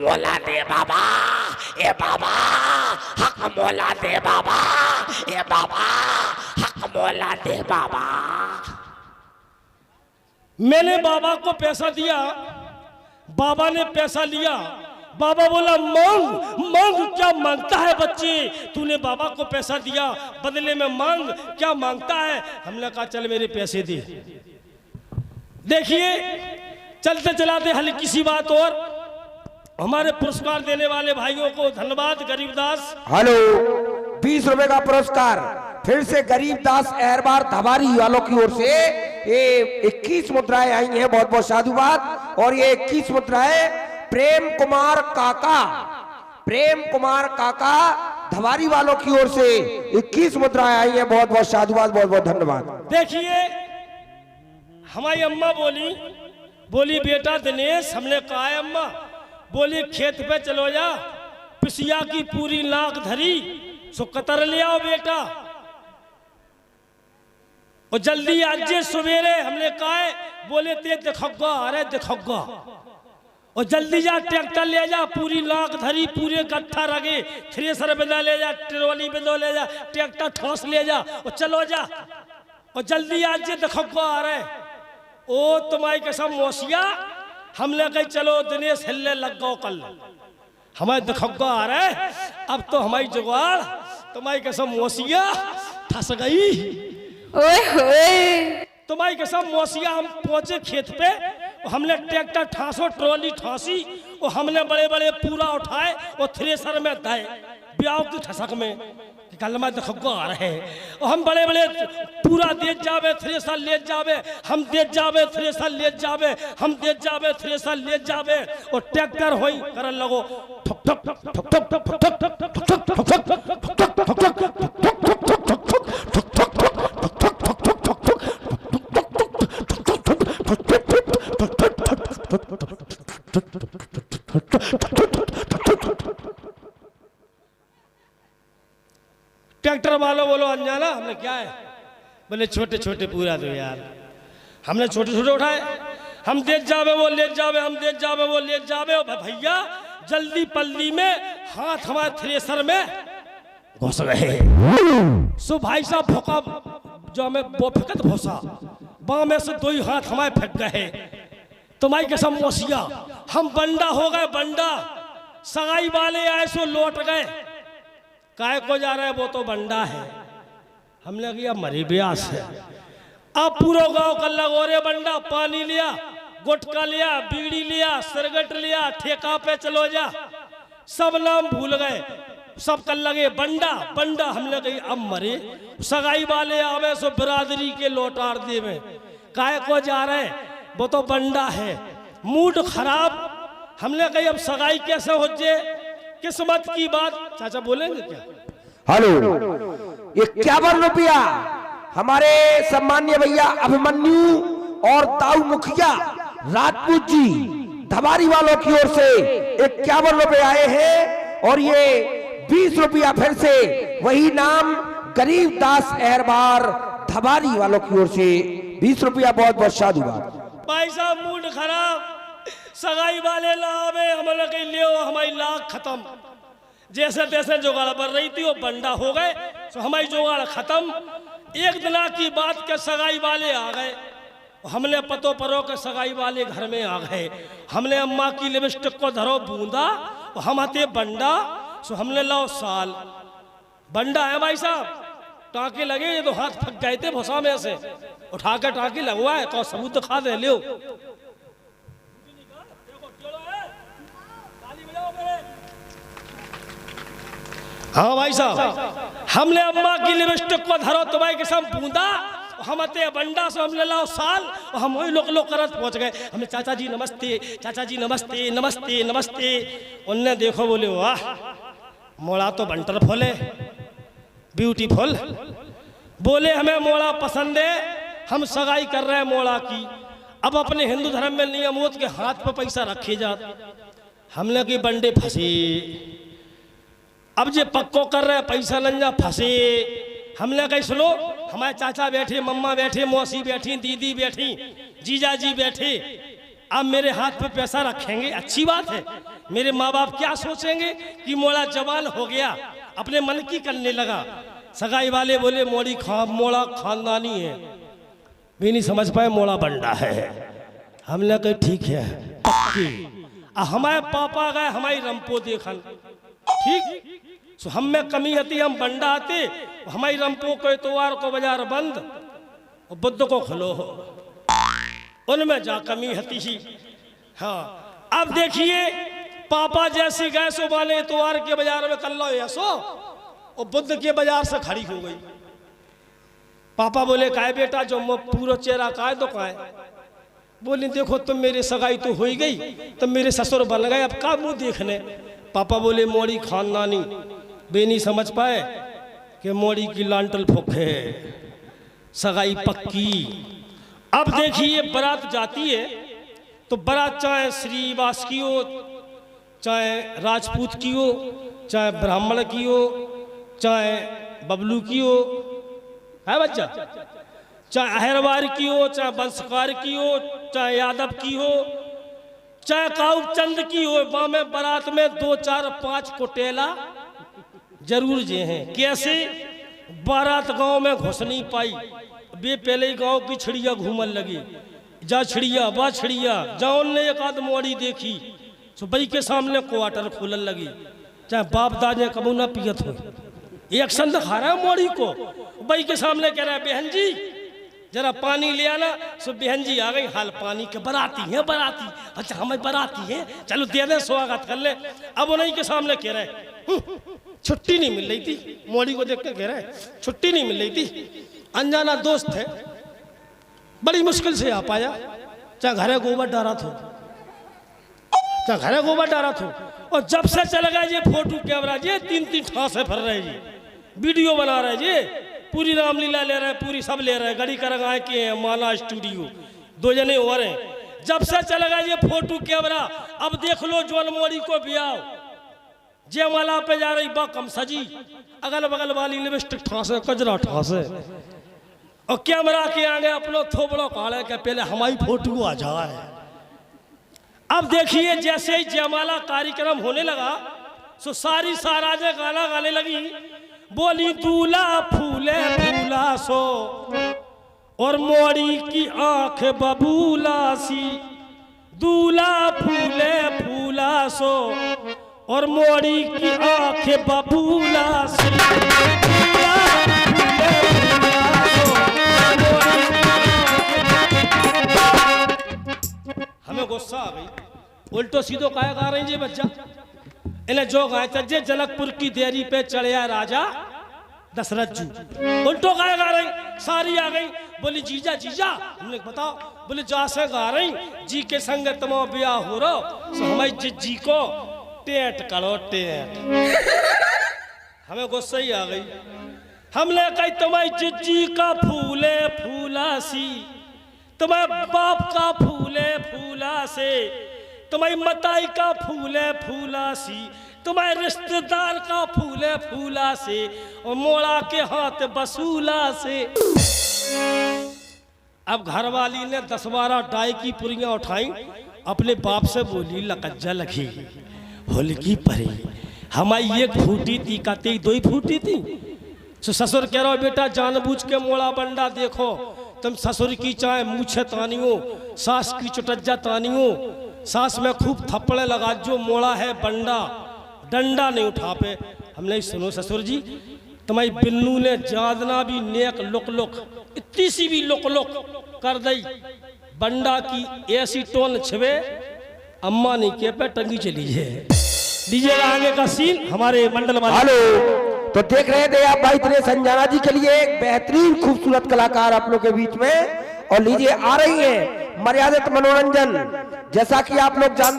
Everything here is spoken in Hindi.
मौला दे बाबा, ए बाबा हक मौला दे बाबा, ए बाबा हक मौला दे बाबा। मैंने बाबा को पैसा दिया, बाबा ने पैसा लिया। बाबा बोला मांग मांग, क्या मांगता है बच्चे? तूने बाबा को पैसा दिया, बदले में मांग, क्या मांगता है? हमने कहा चल मेरे पैसे दे। देखिए चलते चलाते हल्की सी बात और, हमारे पुरस्कार देने वाले भाइयों को धन्यवाद। गरीबदास हेलो, 20 रुपए का पुरस्कार फिर से गरीबदास एहरबार धबारी वालों की ओर से ये 21 मुद्राएं आई हैं, बहुत बहुत साधुवाद। और ये 21 मुद्राएं प्रेम कुमार काका धबारी वालों की ओर से 21 मुद्राएं आई हैं, बहुत बहुत साधुवाद, बहुत बहुत धन्यवाद। देखिए हमारी अम्मा बोली बेटा दिनेश, हमने कहा है अम्मा, बोली खेत पे चलो जा, पिसिया की पूरी नाक धरी सो कतर ले आओ बेटा, और जल्दी आज सवेरे। हमने कहा है, बोले ते दिखोगा, अरे दिखोगा, और जल्दी जा ट्रैक्टर ले जा, पूरी नाक धरी, पूरे गट्ठा रगे, थ्रेसर बिना ले जा, ट्रॉली बिना ले जा, ट्रैक्टर ठोस ले जा, और चलो जा, और जल्दी आज दिखोगा। अरे ओ तुम्हारी कसम मौसिया, हमने कही चलो दिनेश हिलने लग गो कल, हमारे दिखोगा आ रहे। अब तो हमारी जुगाड़, तुम्हारी कसम मौसिया फंस गई। तुम्हारी कसम मौसिया, हम पहुंचे खेत पे, हमने ट्रैक्टर ठांसो, ट्रॉली ठांसी, और हमने बड़े बड़े पूरा उठाए और थ्रेसर में दाए ब्याह की ठसक में कल में दिखोगा आ रहे। और हम बड़े बड़े पूरा दे जावे, थ्रेसर ले जावे, हम दे जावे, थ्रेसर ले जावे, हम दे जावे, थ्रेसर ले जावे, और ट्रैक्टर होई करन लगो ठक ठक ठक ठक ठक ठक ठक ठक ट्रैक्टर वालों बोलो अनजाना, हमने क्या है? बोले छोटे छोटे पूरा दो यार। हमने छोटे छोटे उठाए, हम दे जावे वो ले जावे, हम दे जावे वो ले जावे। और भैया जल्दी पल्ली में हाथ हमारे थ्रेसर में घुस गए। सो भाई साहब भोका जो हमें वो फेंकत भोसा, बाँ में से 2 ही हाथ हमारे फेंक गए। तुम्हारी कसम मौसिया, हम बंडा हो गए, बंडा। सगाई वाले आए सो लौट गए, काय को जा रहा है, वो तो बंडा है। हमने किया मरी ब्यास है। अब पूरा गांव का लगोरे बंडा, पानी लिया, गुटका लिया, बीड़ी लिया, सिरगट लिया, ठेका पे चलो जा, सब नाम भूल गए, सब कर लगे बंडा बंडा। हमने कही अब मरे। सगाई वाले आवे सो बिरादरी के लौटार दे में, काय को जा रहे, वो तो बंडा है। मूड खराब। हमने कही अब सगाई कैसे हो जाए, किस्मत की बात। चाचा बोलेंगे क्या? हेलो, 51 रुपया हमारे सम्मान्य भैया अभिमन्यु और दाऊ मुखिया राजपूत जी धबारी वालों की ओर से 51 रुपए आए हैं। और ये 20 रुपया फिर से वही नाम गरीबदास एहरबार धबारी वालों की ओर से 20 रुपया, बहुत बहुत साधुवाद। भाई साहब मूड खराब, सगाई वाले लावे, हमने कही ले हमारी लाख खत्म। जैसे तैसे जुगाड़ बढ़ रही थी, वो बंडा हो गए, तो हमारी जुगाड़ खत्म। एक दिन की बात के सगाई वाले आ गए, हमने पतो परो के सगाई वाले घर में आ गए। हमने अम्मा की लिपस्टिक को धरो बूंदा, हम आते बंडा, सो हमने लाओ साल। बंडा है भाई साहब, टाँके लगे, ये तो हाथ फक गए थे भोसा में से, उठा के टाँके लगवाए तो सबूत दिखा दे लियो। हाँ भाई साहब, हमने अम्मा की लिपस्टिक को धरो तुम्हारी कसम बूंदा, हम आते बंडा से हमने लाओ साल, और हम वही लोग करत पहुंच गए। हमने चाचा जी नमस्ते, चाचा जी नमस्ते, नमस्ते नमस्ते। उनने देखो बोले वाह मोड़ा तो वंडरफुल है, ब्यूटीफुल। बोले हमें मोड़ा पसंद है, हम सगाई कर रहे हैं मोड़ा की। अब अपने हिंदू धर्म में नियम होत के हाथ पर पैसा रखे जात। हमने की बंडे फंसे, अब जे पक्को कर रहे पैसा लंजा फंसे। हमने कही सुनो, हमारे चाचा बैठे, मम्मा बैठे, मौसी बैठी, दीदी बैठी, जीजा जी बैठे, अब मेरे हाथ पे पैसा रखेंगे, अच्छी बात है, मेरे माँ बाप क्या सोचेंगे कि मोड़ा जवान हो गया, अपने मन की करने लगा। सगाई वाले बोले मोड़ा खानदानी है, भी नहीं समझ पाए मोड़ा बंडा है। हमने कहा ठीक है पक्की। हमारे पापा गए हमारी रंपो देखन, ठीक सो हम में कमी हती, हम बंडा आते, हमारी रंपो को इतवार को बाजार बंद और बुद्ध को खुलो हो, उनमें जा कमी हती ही। हाँ अब देखिए पापा जैसी गए सो बाने इतवार के बाजार में कल लो ऐसो और बुद्ध के बाजार से खड़ी हो गई। पापा बोले काहे बेटा जो पूरा चेहरा काहे तो काहे? बोली देखो तुम मेरी सगाई तो हो ही गई, तुम मेरे ससुर बन गए, अब का मुंह देखने। पापा बोले मोड़ी खानदानी, बे नहीं समझ पाए कि मोड़ी की लांटल फुक है, सगाई पक्की। अब देखिए बारात जाती है तो बारात चाहे श्रीवास की हो, चाहे राजपूत की हो, चाहे ब्राह्मण की हो, चाहे बबलू की हो, है बच्चा, चाहे अहरवार की हो, चाहे बंसकार की हो, चाहे यादव की हो, चाहे काऊ चंद की हो, वहां में बारात में 2 4 5 कोटेला जरूर जे हैं। कैसे? बारात गांव में घुस नहीं पाई, वे पहले ही गांव की छिड़िया घूमन लगी, जा छिड़िया बा छिड़िया, जौन ने एक आध मोड़ी देखी तो भाई के सामने क्वार्टर खोलन लगी, चाहे बाप दादे कबू ना पियत हो, एक्शन दिखा रहा है मोड़ी को। भाई के सामने कह रहा है बहन जी जरा पानी ले आना। सो बहन जी आ गई, हाल पानी के बराती है बराती, अच्छा हमें बराती है, चलो दे दे स्वागत कर ले। अब उन्हीं के सामने कह रहा है छुट्टी नहीं मिल रही थी, मोड़ी को देख के कह रहा है छुट्टी नहीं मिल रही थी, अनजाना दोस्त है, बड़ी मुश्किल से आ पाया, चाहे घरे गोबर डारा थो, चाहे घरे गोबर डारा थो। और जब से चल गया ये फोटो कैमरा जी 3 ठासे फिर रहे जी, वीडियो बना रहे जी, पूरी रामलीला ले रहे, पूरी सब ले रहे, गड़ी कर गाय के हैं माला स्टूडियो, 2 जने हो रहे हैं। जब से चल गया ये फोटो कैमरा, अब देख लो जोल मोड़ी को बियाओ, जयमाला पे जा रही बा कम सजी, अगल बगल वाली लिपस्टिक ठासे, कजरा ठासे, और कैमरा के आगे अपनो थोबड़ो काले के पहले हमारी फोटो आ जाए। अब देखिए जैसे ही जयमाला कार्यक्रम होने लगा सो सारी साराजे गाना गाने लगी, बोली दूल्हा फूले फूला सो और मोड़ी की आंख बबूला सी, दूल्हा फूले फूला सो और मोड़ी की आंख बबूला सी, दूल्हा फूले फूला सो। हमें गुस्सा आ गई, उल्टो सीधो काहे गा रही जी बच्चा, इन्हें जो गाय तजे जनकपुर की देरी पे चढ़िया राजा दशरथ जी, उल्टो काहे गा रही। सारी आ गई, बोली जीजा जीजा, हमने बताओ, बोले जा से गा रही जी के संग तमो ब्याह हो रहा, सो हमारी जिज्जी को टेट करो टेट। हमें गुस्सा ही आ गई, हमने कही तुम्हारी जिज्जी का फूले फूला सी, तुम्हारे बाप का फूले फूला से, तुम्हारी मताई का फूले फूला सी, तुम्हारे रिश्तेदार का फूले फूला से, और मोड़ा के हाथ बसूला से। अब घरवाली ने 10-12 डाई की पुरियां उठाई, अपने बाप से बोली लकज्जा लगी होलकी परी, हमारी एक फूटी थी कहते 2 फूटी थी। तो ससुर कह रहा बेटा जानबूझ के मोड़ा बंडा देखो, तुम ससुर की चाहे मूछे तानियो, सास की चुटज्जा तानियो, सास में खूब थप्पड़े लगा, जो मोड़ा है बंडा डंडा नहीं उठा पे। हमने सुनो ससुर जी, तुम्हारी बिन्नू ने जादना भी नेक लुक लुक, इतनी सी भी लुक लुक कर दई, बंडा की ऐसी टोन छवे अम्मा नहीं के पे टंगी चली है। डीजे आगे का सीन हमारे मंडल वाले। हेलो, तो देख रहे थे आप भाई दिनेश संजाना जी के लिए एक बेहतरीन खूबसूरत कलाकार आप लोग के बीच में, और लीजिए आ रही है मर्यादित मनोरंजन। जैसा कि आप लोग जानते